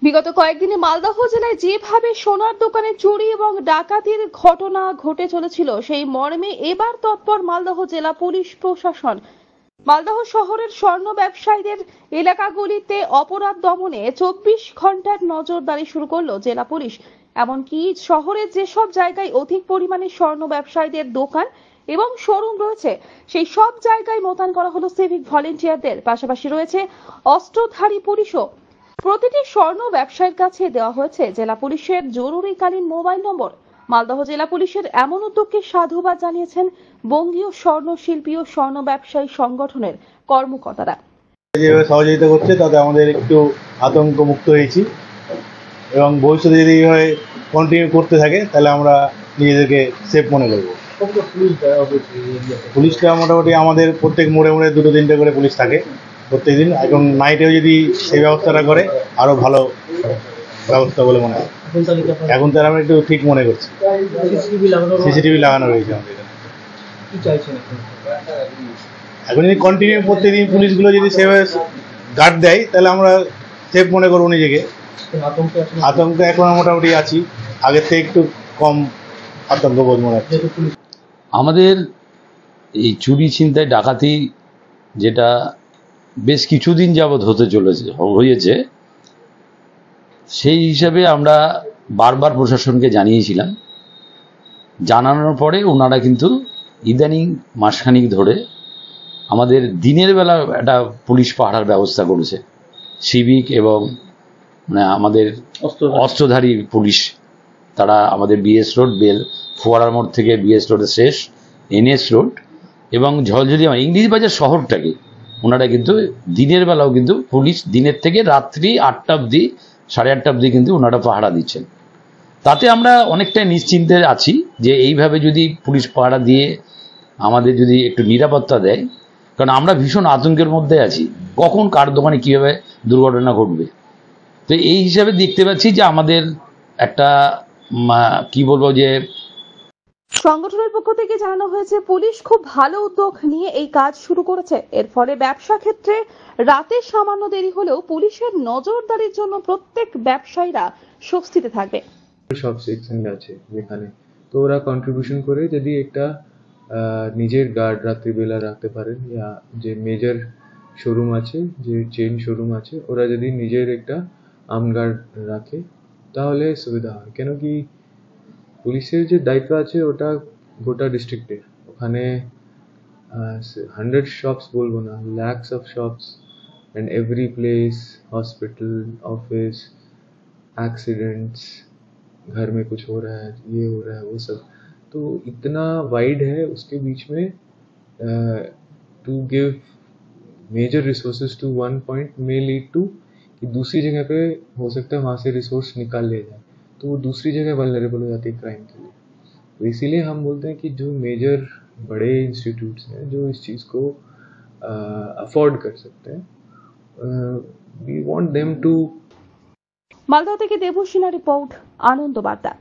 বিগত কয়েকদিনে মালদহ জেলায় যেভাবে সোনার দোকানে চুরি এবং ডাকাতির ঘটনা ঘটে চলেছিল, সেই মর্মে এবার তৎপর মালদহ জেলা পুলিশ প্রশাসন। মালদহ শহরের স্বর্ণ ব্যবসায়ীদের এলাকাগুলিতে অপরাধ দমনে 24 ঘন্টার নজরদারি শুরু করলো জেলা পুলিশ। এমনকি শহরের যেসব জায়গায় অধিক পরিমাণে স্বর্ণ ব্যবসায়ীদের দোকান এবং শোরুম রয়েছে, সেই সব জায়গায় মোতায়েন করা হলো সিভিক ভলেন্টিয়ারদের। পাশাপাশি রয়েছে অস্ত্রধারী পুলিশও। প্রতিটি স্বর্ণ ব্যবসায়ীর কাছে দেওয়া হয়েছে জেলা পুলিশের জরুরিকালীন মোবাইল নম্বর। মালদহ জেলা পুলিশের এমন উদ্যোগকে সাধুবাদ জানিয়েছেন বঙ্গীয় স্বর্ণ শিল্পী ও স্বর্ণ ব্যবসায়ী সংগঠনের কর্মকর্তারা। যেভাবে সহযোগিতা করছে তাতে আমাদের একটু আতঙ্ক মুক্ত হয়েছি এবং ভবিষ্যতে যদি এইভাবে কন্টিনিউ করতে থাকে তাহলে আমরা নিজেদেরকে সেফ মনে করব। পুলিশটা মোটামুটি আমাদের প্রত্যেক মোড়ে মোড়ে 2-3টে করে পুলিশ থাকে প্রত্যেকদিন। এখন নাইটেও যদি সেই ব্যবস্থাটা করে আরও ভালো ব্যবস্থা বলে মনে হয়। এখন তার আমরা একটু ঠিক মনে করছি। সিসিটিভি লাগানো রয়েছে আমাদের এখন যদি কন্টিনিউ প্রত্যেকদিন পুলিশগুলো যদি সেভাবে গার্ড দেয় তাহলে আমরা সেফ মনে করবো নিজেকে। আতঙ্ক এখন মোটামুটি আছি, আগের থেকে একটু কম আতঙ্ক বোধ মনে হচ্ছে। আমাদের এই চুরি ছিনতাই ডাকাতি যেটা বেশ কিছুদিন যাবৎ হয়েছে, সেই হিসাবে আমরা বারবার প্রশাসনকে জানিয়েছিলাম। জানানোর পরে ওনারা কিন্তু ইদানিং মাসখানিক ধরে আমাদের দিনের বেলা একটা পুলিশ পাহারার ব্যবস্থা করেছে। সিভিক এবং আমাদের অস্ত্রধারী পুলিশ, তারা আমাদের বিএস রোড, ফোয়ারার মোড় থেকে বিএস রোডের শেষ এনএস রোড এবং ঝলঝলি ইংলিশ বাজার শহরটাকে ওনারা কিন্তু দিনের বেলাও কিন্তু পুলিশ দিনের থেকে রাত্রি 8টা অবধি 8:30 অবধি কিন্তু ওনারা পাহারা দিচ্ছেন। তাতে আমরা অনেকটাই নিশ্চিন্তে আছি যে এইভাবে যদি পুলিশ পাহারা দিয়ে আমাদের যদি একটু নিরাপত্তা দেয়, কারণ আমরা ভীষণ আতঙ্কের মধ্যে আছি কখন কার দোকানে কীভাবে দুর্ঘটনা ঘটবে। তো এই হিসাবে দেখতে পাচ্ছি যে আমাদের একটা কি বলবো যে সংগঠনের পক্ষ থেকে জানানো হয়েছে পুলিশ খুব ভালো উদ্যোগ নিয়ে এই কাজ শুরু করেছে। এর ফলে ব্যবসা ক্ষেত্রে রাতে সামান্য দেরি হলেও পুলিশের নজরদারির জন্য প্রত্যেক ব্যবসায়ীরা স্বস্তিতে থাকবে। সব সেকশন আছে যেখানে তো ওরা কন্ট্রিবিউশন করে যদি একটা নিজের গার্ড রাত্রিবেলা রাখতে পারেন, या যে মেজর শোরুম আছে, যে চেইন শোরুম আছে, ওরা যদি নিজের একটা আর্ম গার্ড রাখে তাহলে সুবিধা হয়। কেন কি পুলিশের যে দায়িত্ব আছে ওটা গোটা ডিস্ট্রিক্টের, ওখানে 100 শপস বলবো না, lakhs of shops and every place, hospital, office, accidents, घर में कुछ हो रहा है, ये हो रहा है, वो सब, तो इतना वाइड है उसके बीच में to give major resources to one point may lead to कि दूसरी जगह पे हो सकता है वहाँ से रिसोर्स निकाल लिया जाए, तो वो दूसरी जगह वल्नरेबल हो जाती है क्राइम के लिए। तो इसीलिए हम बोलते हैं कि जो मेजर बड़े इंस्टीट्यूट्स हैं जो इस चीज़ को अफोर्ड कर सकते हैं, we want them to. Malda থেকে দেবসিনা রিপোর্ট, আনন্দ বার্তা।